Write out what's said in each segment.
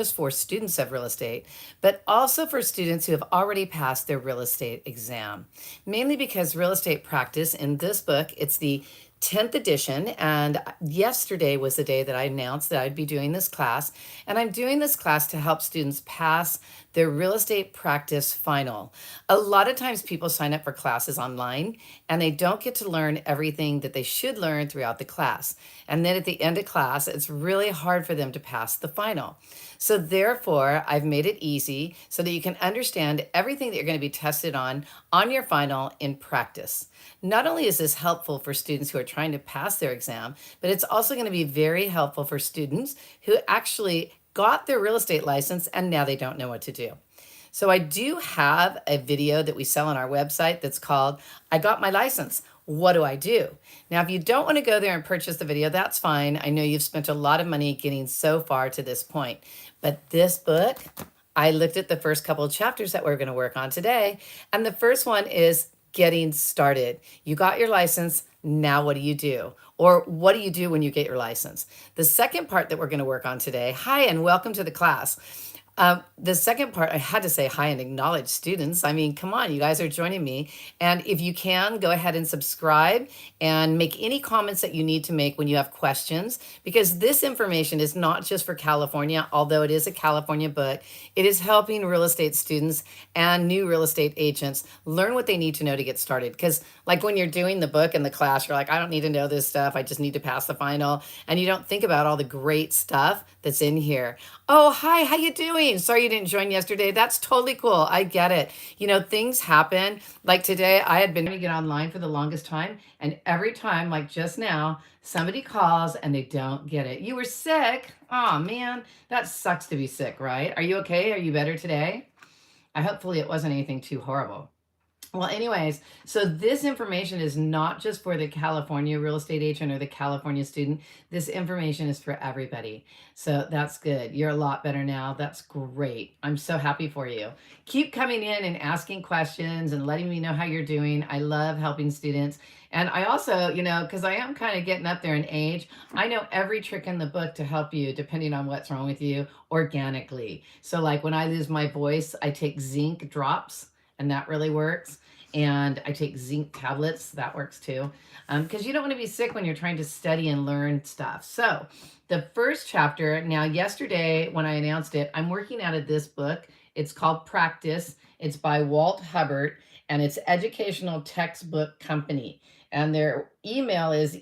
just for students of real estate, but also for students who have already passed their real estate exam. Mainly because real estate practice in this book, it's the 10th edition. And yesterday was the day that I announced that I'd be doing this class. And I'm doing this class to help students pass their real estate practice final. A lot of times people sign up for classes online and they don't get to learn everything that they should learn throughout the class. And then at the end of class, it's really hard for them to pass the final. So therefore, I've made it easy so that you can understand everything that you're going to be tested on your final in practice. Not only is this helpful for students who are trying to pass their exam, but it's also going to be very helpful for students who actually got their real estate license and now they don't know what to do. So I do have a video that we sell on our website that's called I Got My License. What do I do? Now, if you don't want to go there and purchase the video, that's fine. I know you've spent a lot of money getting so far to this point. But this book, I looked at the first couple of chapters that we're going to work on today. And the first one is getting started. You got your license. Now, what do you do? Or what do you do when you get your license? The second part that we're going to work on today, hi, and welcome to the class. The second part, I had to say hi and acknowledge students. I mean, come on, you guys are joining me. And if you can, go ahead and subscribe and make any comments that you need to make when you have questions, because this information is not just for California, although it is a California book. It is helping real estate students and new real estate agents learn what they need to know to get started. Because like when you're doing the book in the class, you're like, I don't need to know this stuff. I just need to pass the final. And you don't think about all the great stuff that's in here. Oh, hi, how you doing? Sorry you didn't join yesterday. That's totally cool. I get it. You know, things happen. Like today, I had been trying to get online for the longest time. And every time, like just now, somebody calls and they don't get it. You were sick. Oh, man, that sucks to be sick, right? Are you okay? Are you better today? Hopefully it wasn't anything too horrible. Well, anyways, so this information is not just for the California real estate agent or the California student. This information is for everybody. So that's good. You're a lot better now. That's great. I'm so happy for you. Keep coming in and asking questions and letting me know how you're doing. I love helping students. And I also, you know, because I am kind of getting up there in age, I know every trick in the book to help you, depending on what's wrong with you, organically. So like when I lose my voice, I take zinc drops and that really works. And I take zinc tablets, that works too. Because you don't want to be sick when you're trying to study and learn stuff. So the first chapter, now yesterday when I announced it, I'm working out of this book. It's called Practice. It's by Walt Hubbard, and it's Educational Textbook Company. And their email is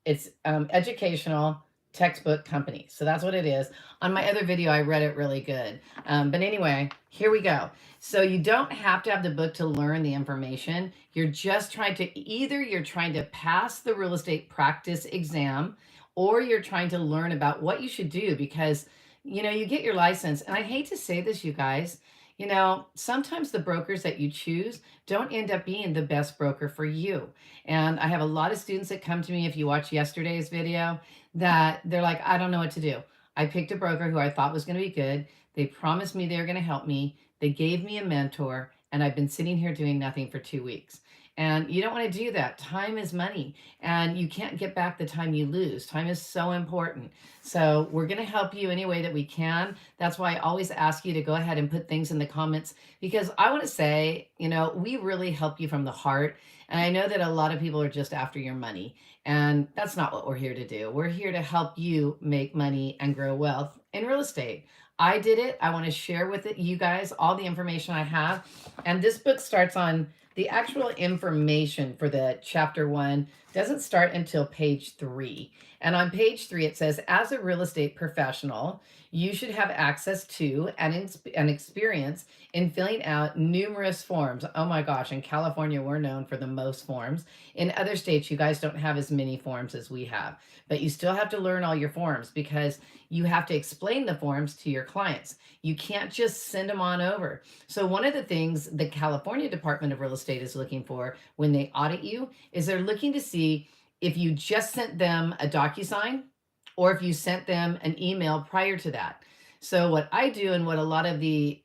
Educational Textbook Company. So that's what it is. On my other video, I read it really good. But anyway, here we go. So you don't have to have the book to learn the information. You're just trying to, either you're trying to pass the real estate practice exam, or you're trying to learn about what you should do because, you know, you get your license. And I hate to say this, you guys, you know, sometimes the brokers that you choose don't end up being the best broker for you. And I have a lot of students that come to me, if you watch yesterday's video, that they're like, I don't know what to do. I picked a broker who I thought was going to be good. They promised me they were going to help me. They gave me a mentor, and I've been sitting here doing nothing for 2 weeks. And you don't want to do that. Time is money, and you can't get back the time you lose. Time is so important. So we're going to help you any way that we can. That's why I always ask you to go ahead and put things in the comments, because I want to say, you know, we really help you from the heart. And I know that a lot of people are just after your money, and that's not what we're here to do. We're here to help you make money and grow wealth in real estate. I did it. I want to share with you guys all the information I have. And this book starts on the actual information for the chapter 1 doesn't start until page 3. And on page 3, it says, as a real estate professional, you should have access to and experience in filling out numerous forms. Oh my gosh, in California, we're known for the most forms. In other states, you guys don't have as many forms as we have, but you still have to learn all your forms because you have to explain the forms to your clients. You can't just send them on over. So one of the things the California Department of Real Estate is looking for when they audit you is they're looking to see if you just sent them a DocuSign or if you sent them an email prior to that. So what I do and what a lot of the,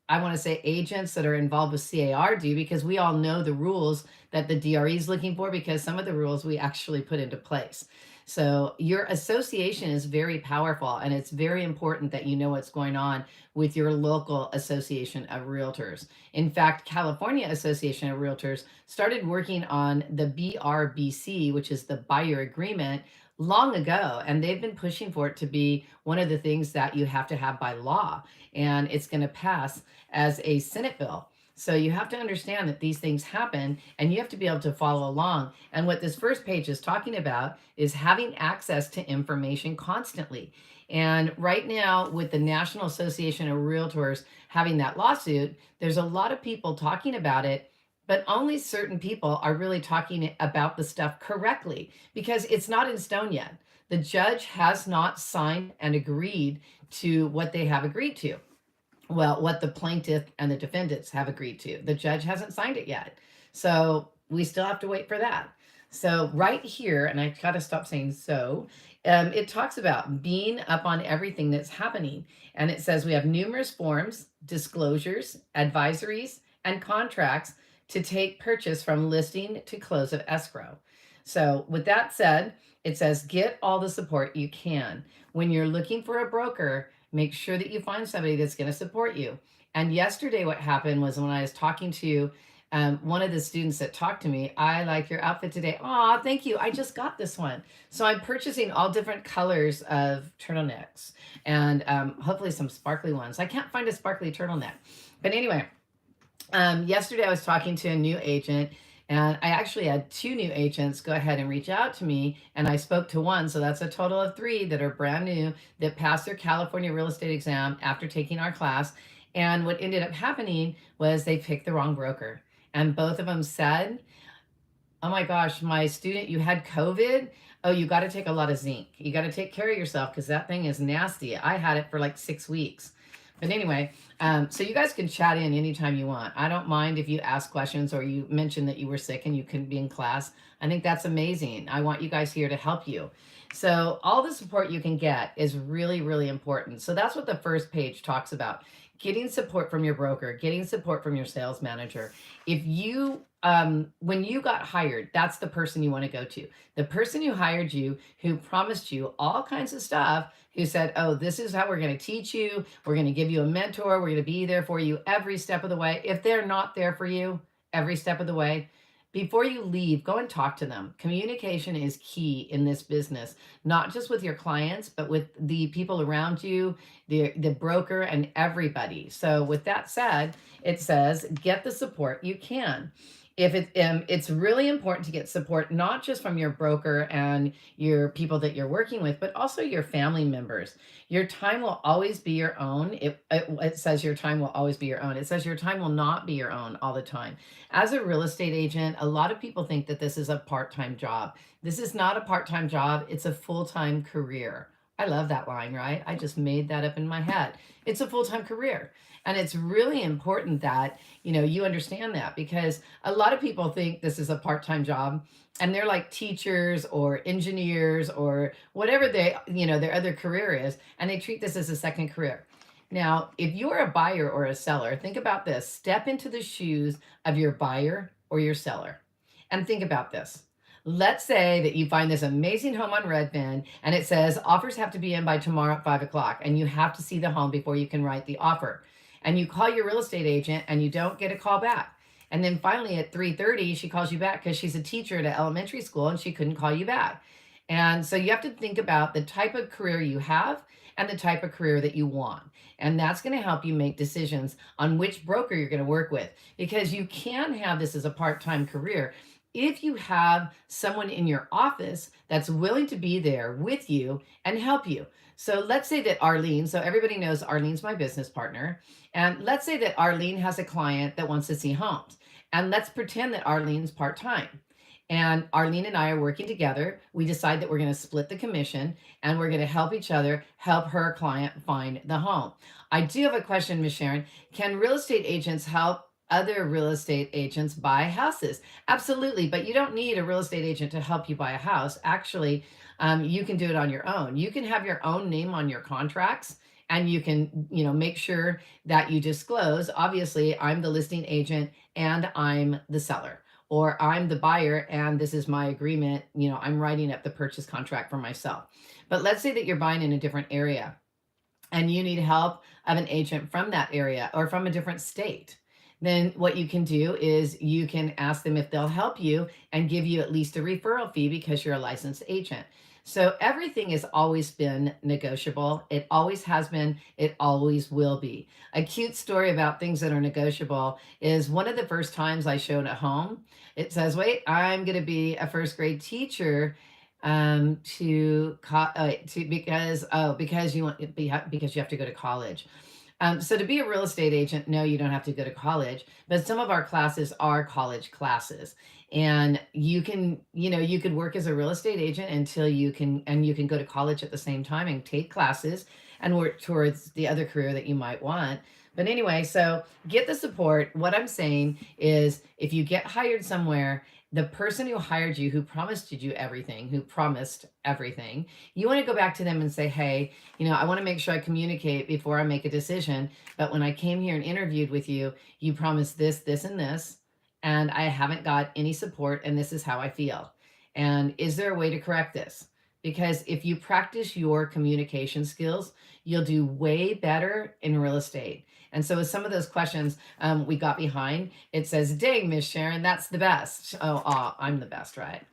I want to say, agents that are involved with CAR do, because we all know the rules that the DRE is looking for, because some of the rules we actually put into place. So your association is very powerful, and it's very important that you know what's going on with your local association of realtors. In fact, California Association of Realtors started working on the BRBC, which is the buyer agreement, long ago, and they've been pushing for it to be one of the things that you have to have by law, and it's going to pass as a Senate bill. So you have to understand that these things happen and you have to be able to follow along. And what this first page is talking about is having access to information constantly. And right now, with the National Association of Realtors having that lawsuit, there's a lot of people talking about it, but only certain people are really talking about the stuff correctly because it's not in stone yet. The judge has not signed and agreed to what they have agreed to. Well, what the plaintiff and the defendants have agreed to. The judge hasn't signed it yet. So we still have to wait for that. So right here, and I gotta stop saying so, it talks about being up on everything that's happening. And it says we have numerous forms, disclosures, advisories, and contracts to take purchase from listing to close of escrow. So with that said, it says get all the support you can. When you're looking for a broker, make sure that you find somebody that's going to support you. And yesterday, what happened was when I was talking to one of the students that talked to me, I like your outfit today. Aw, thank you. I just got this one. So I'm purchasing all different colors of turtlenecks and hopefully some sparkly ones. I can't find a sparkly turtleneck. But anyway, yesterday I was talking to a new agent, and I actually had two new agents go ahead and reach out to me, and I spoke to one. So that's a total of three that are brand new that passed their California real estate exam after taking our class. And what ended up happening was they picked the wrong broker. And both of them said, oh my gosh, my student, you had COVID. Oh, you got to take a lot of zinc. You got to take care of yourself because that thing is nasty. I had it for like 6 weeks. But anyway, so you guys can chat in anytime you want. I don't mind if you ask questions or you mention that you were sick and you couldn't be in class. I think that's amazing. I want you guys here to help you. So all the support you can get is really, really important. So that's what the first page talks about. Getting support from your broker, getting support from your sales manager. If you, when you got hired, that's the person you want to go to. The person who hired you, who promised you all kinds of stuff, who said, oh, this is how we're going to teach you. We're going to give you a mentor. We're going to be there for you every step of the way. If they're not there for you every step of the way, before you leave, go and talk to them. Communication is key in this business, not just with your clients, but with the people around you, the broker, and everybody. So with that said, it says, get the support you can. If it's really important to get support, not just from your broker and your people that you're working with, but also your family members. Your time will always be your own. It says your time will always be your own. It says your time will not be your own all the time. As a real estate agent, a lot of people think that this is a part-time job. This is not a part-time job. It's a full-time career. I love that line, right? I just made that up in my head. It's a full-time career. And it's really important that, you understand that, because a lot of people think this is a part-time job and they're like teachers or engineers or whatever their other career is, and they treat this as a second career. Now, if you're a buyer or a seller, think about this. Step into the shoes of your buyer or your seller and think about this. Let's say that you find this amazing home on Redfin and it says offers have to be in by tomorrow at 5 o'clock, and you have to see the home before you can write the offer. And you call your real estate agent and you don't get a call back. And then finally at 3:30, she calls you back because she's a teacher at an elementary school and she couldn't call you back. And so you have to think about the type of career you have and the type of career that you want. And that's going to help you make decisions on which broker you're going to work with, because you can have this as a part-time career if you have someone in your office that's willing to be there with you and help you. So let's say that Arlene, so everybody knows Arlene's my business partner. And let's say that Arlene has a client that wants to see homes. And let's pretend that Arlene's part-time. And Arlene and I are working together. We decide that we're going to split the commission and we're going to help each other help her client find the home. I do have a question, Ms. Sharon. Can real estate agents help other real estate agents buy houses? Absolutely, but you don't need a real estate agent to help you buy a house. Actually, you can do it on your own. You can have your own name on your contracts, and you can, make sure that you disclose, obviously, I'm the listing agent and I'm the seller. or I'm the buyer and this is my agreement. I'm writing up the purchase contract for myself. But let's say that you're buying in a different area and you need help of an agent from that area or from a different state. Then what you can do is you can ask them if they'll help you and give you at least a referral fee because you're a licensed agent. So everything has always been negotiable. It always has been. It always will be. A cute story about things that are negotiable is one of the first times I showed a home. It says, wait, I'm going to be a first grade teacher to because you want because you have to go to college. So to be a real estate agent, no, you don't have to go to college, but some of our classes are college classes. And you could work as a real estate agent until you can go to college at the same time and take classes and work towards the other career that you might want. But anyway, so get the support. What I'm saying is if you get hired somewhere, the person who hired you, who promised you everything, you want to go back to them and say, hey, I want to make sure I communicate before I make a decision. But when I came here and interviewed with you, you promised this, this, and this, and I haven't got any support, and this is how I feel. And is there a way to correct this? Because if you practice your communication skills, you'll do way better in real estate. And so with some of those questions we got behind, it says, dang, Miss Sharon, that's the best. Oh, I'm the best, right?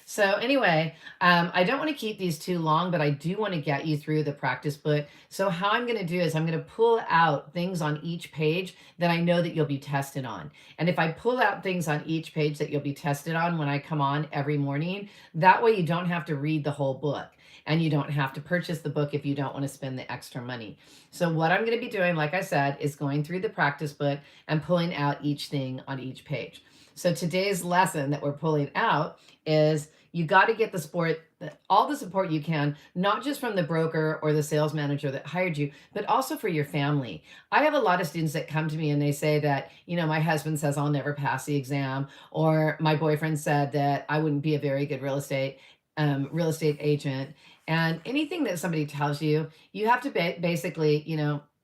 So anyway, I don't want to keep these too long, but I do want to get you through the practice book. So how I'm going to do is I'm going to pull out things on each page that I know that you'll be tested on. And if I pull out things on each page that you'll be tested on when I come on every morning, that way you don't have to read the whole book. And you don't have to purchase the book if you don't want to spend the extra money. So what I'm going to be doing, like I said, is going through the practice book and pulling out each thing on each page. So today's lesson that we're pulling out is you got to get the support, all the support you can, not just from the broker or the sales manager that hired you, but also for your family. I have a lot of students that come to me and they say that, my husband says I'll never pass the exam, or my boyfriend said that I wouldn't be a very good real estate agent. And anything that somebody tells you, you have to basically,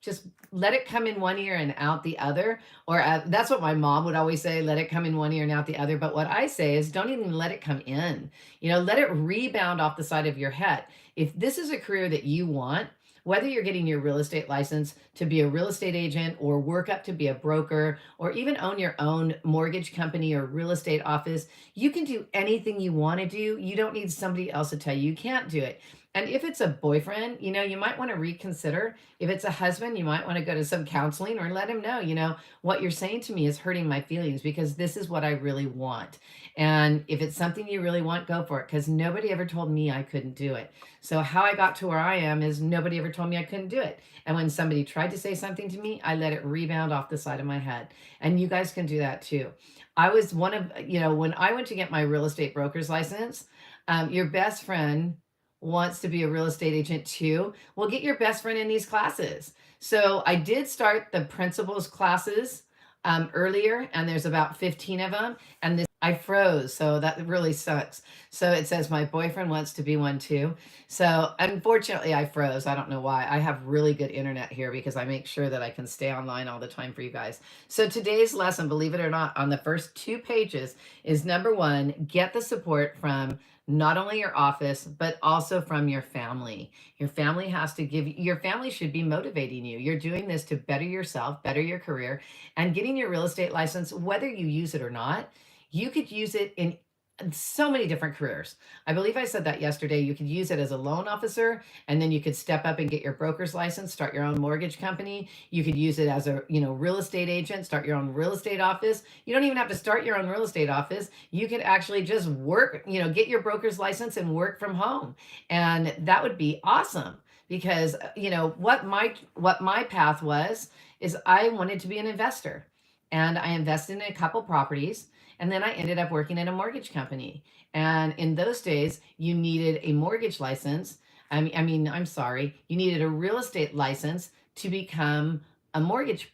just let it come in one ear and out the other. Or that's what my mom would always say, let it come in one ear and out the other. But what I say is don't even let it come in, let it rebound off the side of your head. If this is a career that you want, whether you're getting your real estate license to be a real estate agent or work up to be a broker or even own your own mortgage company or real estate office, you can do anything you want to do. You don't need somebody else to tell you can't do it. And if it's a boyfriend, you might want to reconsider. If it's a husband, you might want to go to some counseling or let him know, what you're saying to me is hurting my feelings because this is what I really want. And if it's something you really want, go for it, because nobody ever told me I couldn't do it. So how I got to where I am is nobody ever told me I couldn't do it. And when somebody tried to say something to me, I let it rebound off the side of my head. And you guys can do that too. I was one of, when I went to get my real estate broker's license, your best friend wants to be a real estate agent too. Well, get your best friend in these classes. So I did start the principals classes earlier, and there's about 15 of them. And I froze, so that really sucks. So it says my boyfriend wants to be one too. So unfortunately, I froze. I don't know why. I have really good internet here because I make sure that I can stay online all the time for you guys. So today's lesson, believe it or not, on the first 2 pages is number 1, get the support from not only your office, but also from your family. Your family your family should be motivating you. You're doing this to better yourself, better your career, and getting your real estate license, whether you use it or not, you could use it in so many different careers. I believe I said that yesterday. You could use it as a loan officer, and then you could step up and get your broker's license, start your own mortgage company. You could use it as a, real estate agent, start your own real estate office. You don't even have to start your own real estate office. You could actually just work, get your broker's license and work from home. And that would be awesome because, what my path was is I wanted to be an investor, and I invested in a couple properties. And then I ended up working at a mortgage company. And in those days, you needed a mortgage license. You needed a real estate license to become a mortgage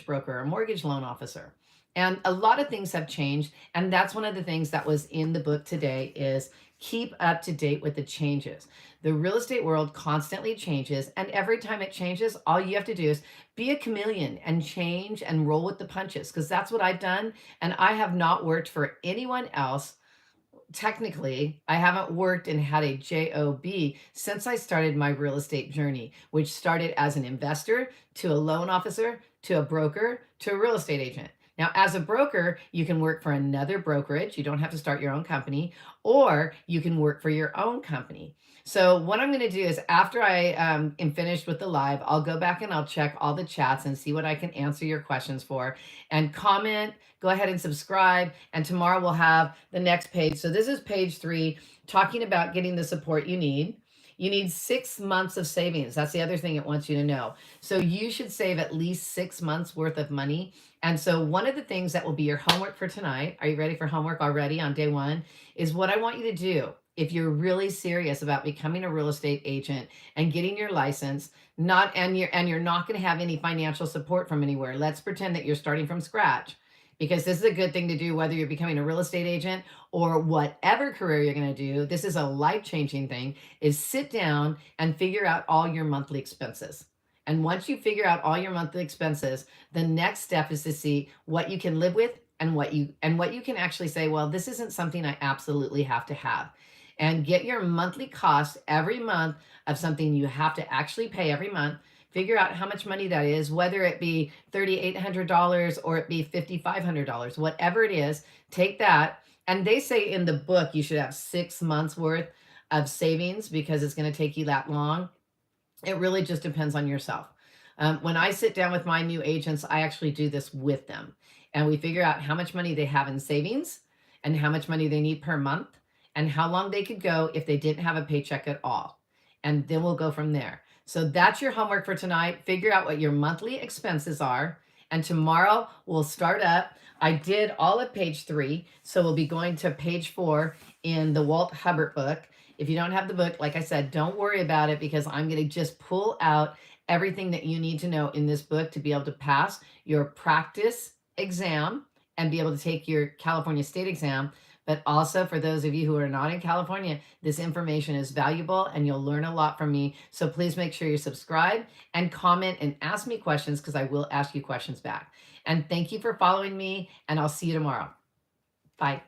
broker, a mortgage loan officer. And a lot of things have changed. And that's one of the things that was in the book today is keep up to date with the changes. The real estate world constantly changes. And every time it changes, all you have to do is be a chameleon and change and roll with the punches. Because that's what I've done. And I have not worked for anyone else. Technically, I haven't worked and had a job since I started my real estate journey, which started as an investor to a loan officer to a broker to a real estate agent. Now, as a broker, you can work for another brokerage. You don't have to start your own company, or you can work for your own company. So, what I'm going to do is after I am finished with the live, I'll go back and I'll check all the chats and see what I can answer your questions for and comment. Go ahead and subscribe. And tomorrow we'll have the next page. So, this is page 3, talking about getting the support you need. You need 6 months of savings. That's the other thing it wants you to know. So you should save at least 6 months worth of money. And so one of the things that will be your homework for tonight, are you ready for homework already on day 1, is what I want you to do. If you're really serious about becoming a real estate agent and getting your license, you're not going to have any financial support from anywhere. Let's pretend that you're starting from scratch, because this is a good thing to do whether you're becoming a real estate agent or whatever career you're going to do. This is a life-changing thing, is sit down and figure out all your monthly expenses. And once you figure out all your monthly expenses, the next step is to see what you can live with and what you can actually say, well, this isn't something I absolutely have to have. And get your monthly cost every month of something you have to actually pay every month. Figure out how much money that is, whether it be $3,800 or it be $5,500, whatever it is, take that. And they say in the book you should have 6 months worth of savings because it's going to take you that long. It really just depends on yourself. When I sit down with my new agents, I actually do this with them. And we figure out how much money they have in savings and how much money they need per month and how long they could go if they didn't have a paycheck at all. And then we'll go from there. So that's your homework for tonight. Figure out what your monthly expenses are. And tomorrow we'll start up. I did all of page 3. So we'll be going to page 4 in the Walt Hubbard book. If you don't have the book, like I said, don't worry about it, because I'm going to just pull out everything that you need to know in this book to be able to pass your practice exam and be able to take your California state exam. But also for those of you who are not in California, this information is valuable and you'll learn a lot from me. So please make sure you subscribe and comment and ask me questions, because I will ask you questions back. And thank you for following me, and I'll see you tomorrow. Bye.